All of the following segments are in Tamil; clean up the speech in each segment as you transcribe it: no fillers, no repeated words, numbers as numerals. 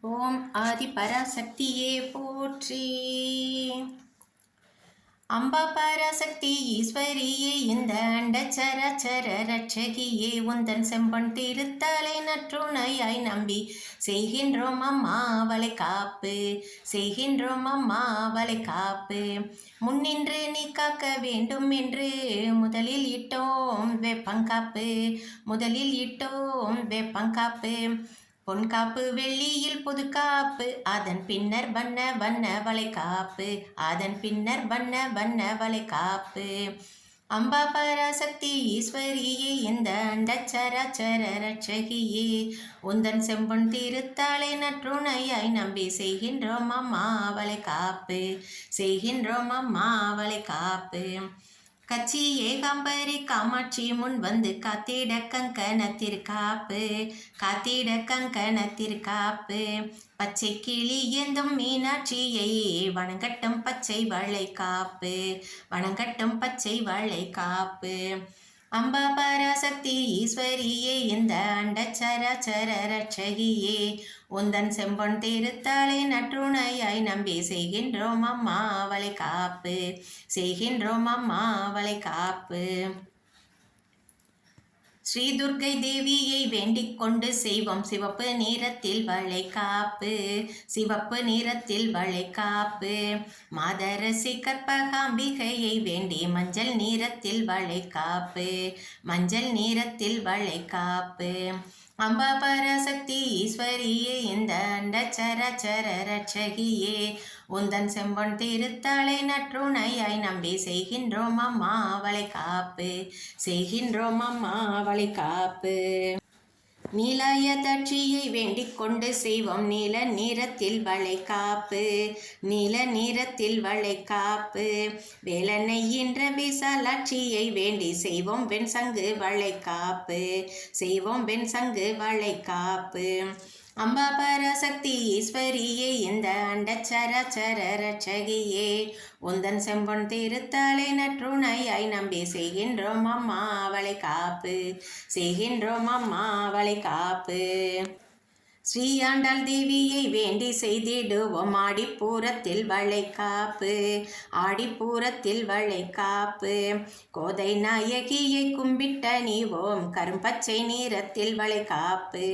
ஓம் ஆதி பராசக்தியே போற்றி. அம்பா பராசக்தி ஈஸ்வரியே இந்த அண்டச்சராச்சர ரட்சகியே உந்தன் செம்பன் திருத்தலை நற்றுணையாய் நம்பி செய்கின்றோம் அம்மா அவளை காப்பு, செய்கின்றோம் அம்மா அவளை காப்பு. முன்னின்று நீ காக்க வேண்டும் என்று முதலில் இட்டோம் வேப்பங்காப்பு, முதலில் இட்டோம் வேப்பங்காப்பு. பொன்காப்பு வெள்ளியில் புதுக்காப்பு, அதன் பின்னர் வண்ண வண்ண வளைகாப்பு, அதன் பின்னர் வண்ண வண்ண வளைகாப்பு. அம்பா பராசக்தி ஈஸ்வரியே இந்த அண்டச்சராச்சர ரட்சகியே உந்தன் செம்பொன் திருத்தாளை நற்றுணையாய் நம்பி செய்கின்றோம் அம்மா அவளை காப்பு, செய்கின்றோம் அம்மா அவளை காப்பு. கச்சி ஏகாம்பரி காமாட்சி முன் வந்து காத்திட கங்கணத்திற்காப்பு, காத்திட கங்கணத்திற்காப்பு. பச்சை கிளி ஏந்தும் மீனாட்சியை வணங்கட்டும் பச்சை வளை காப்பு, வணங்கட்டும் பச்சை வளை காப்பு. அம்பா பராசக்தி ஈஸ்வரியே இந்த அண்டச்சராச்சர ரட்சகியே உந்தன் செம்பொன் திருத்தாளை நற்றுணையாய் நம்பி செய்கின்றோம் அம்மா அவளை காப்பு, செய்கின்றோம் அம்மா அவளை காப்பு. ஸ்ரீ துர்க்கை தேவியை வேண்டிக் கொண்டு செய்வோம் சிவப்பு நிறத்தில் வளை காப்பு, சிவப்பு நிறத்தில் வளை காப்பு. மாதரசி கற்பகாம்பிகையை வேண்டி மஞ்சள் நிறத்தில் வளை காப்பு, மஞ்சள் நிறத்தில் வளை காப்பு. அம்பா பராசக்தி ஈஸ்வரியே இந்த அண்டச்சராச்சர ரட்சகியே உந்தன் செம்பொன் திருத்தாளை நற்றுணையாய் நம்பி செய்கின்றோம் அம்மா அவளை காப்பு, செய்கின்றோம் அம்மா அவளை காப்பு. நீலாய தட்சியை வேண்டிக் கொண்டு செய்வோம் நீல நிறத்தில் வளை காப்பு, நீல நிறத்தில் வளை காப்பு. வேலனை என்ற விசாலாட்சியை வேண்டி செய்வோம் வெண் சங்கு வளை காப்பு, செய்வோம் வெண் சங்கு வளை காப்பு. அம்பா பராசக்தி ஈஸ்வரியே இந்த அண்டச்சராச்சர ரட்சகியே உந்தன் செம்பொன் திருத்தாளை நற்றுணையாய் நம்பி செய்கின்றோம் அம்மா அவளை காப்பு, செய்கின்றோம் அம்மா அவளை காப்பு. ஸ்ரீ ஆண்டாள் தேவியை வேண்டி செய்திடுவோம் ஆடிப்பூரத்தில் வளை காப்பு, ஆடிப்பூரத்தில் வளை காப்பு. கோதை நாயகியை கும்பிட்ட நீவோம் கரும்பச்சை நிறத்தில் வளை காப்பு,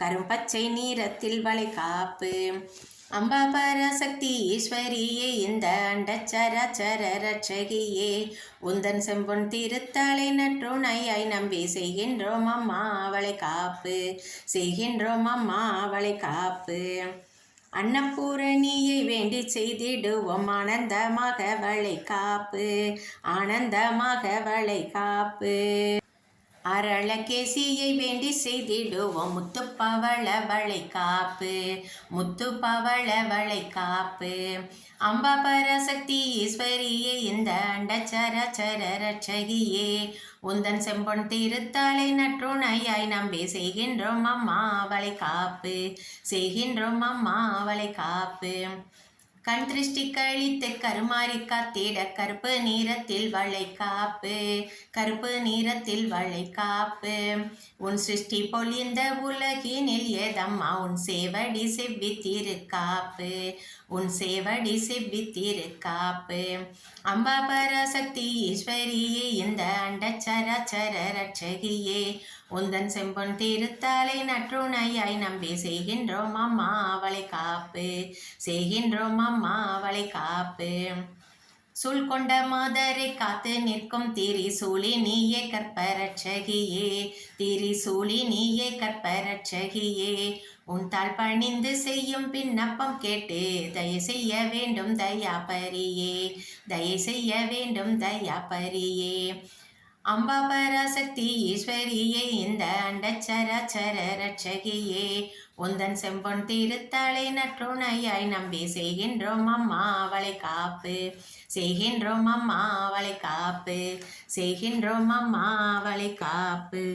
கரும்பச்சை நிறத்தில் வளை காப்பு. அம்பா பராசக்தி ஈஸ்வரியே இந்த அண்டச்சராச்சர ரட்சகியே உந்தன் செம்பொன் திருத்தாளை நற்றுணையாய் நம்பி செய்கின்றோம் அம்மா அவளை காப்பு, செய்கின்றோம் அம்மா அவளை காப்பு. அன்னபூரணியை வேண்டி செய்திடுவோம் ஆனந்தமாக வளை காப்பு, ஆனந்தமாக வளை காப்பு. அரளகேசியை வேண்டி செய்திடுவோம் முத்துப்பவள வளை காப்பு, முத்துப்பவள வளை காப்பு. அம்பா பராசக்தி ஈஸ்வரியே இந்த அண்டச்சராச்சர ரட்சகியே உந்தன் செம்பொன் திருத்தாளை நற்றுணையாய் நம்பி செய்கின்றோம் அம்மா அவளை காப்பு, செய்கின்றோம் அம்மா அவளை காப்பு. கண் திருஷ்டி கழித்து கருமாறி காத்திட கருப்பு நிறத்தில் வளை காப்பு, கருப்பு நிறத்தில் வளை காப்பு. உன் சிருஷ்டி பொழிந்த உலகினில் ஏதம்மா உன் சேவடி செவ்வி திருக்காப்பு, உன் சேவடி செவ்வி திருக்காப்பு. அம்பா பராசக்தி ஈஸ்வரியே இந்த அண்டச்சராச்சர ரட்சகியே உந்தன் செம்பொன் திருத்தாளை நற்றுணையாய் நம்பி செய்கின்றோம் அம்மா அவளை காப்பு, செய்கின்றோம் அம்மா அவளை காப்பு. சூழ் கொண்ட மாதரை காத்து நிற்கும் திரிசூலி நீயே கற்பரட்சகியே, திரிசூலி நீயே கற்பரட்சகியே. உன் தாள் பணிந்து செய்யும் விண்ணப்பம் கேட்டு தயை செய்ய வேண்டும் தயாபரியே, தயை செய்ய வேண்டும் தயாபரியே. அம்பா பராசக்தி ஈஸ்வரியே இந்த அண்டச்சராச்சர ரட்சகியே உந்தன் செம்பொன் திருத்தாளை நற்றுணையாய் நம்பி செய்கின்றோம் அம்மா அவளை காப்பு, செய்கின்றோம் அம்மா அவளை காப்பு, செய்கின்றோம் அம்மா அவளை காப்பு.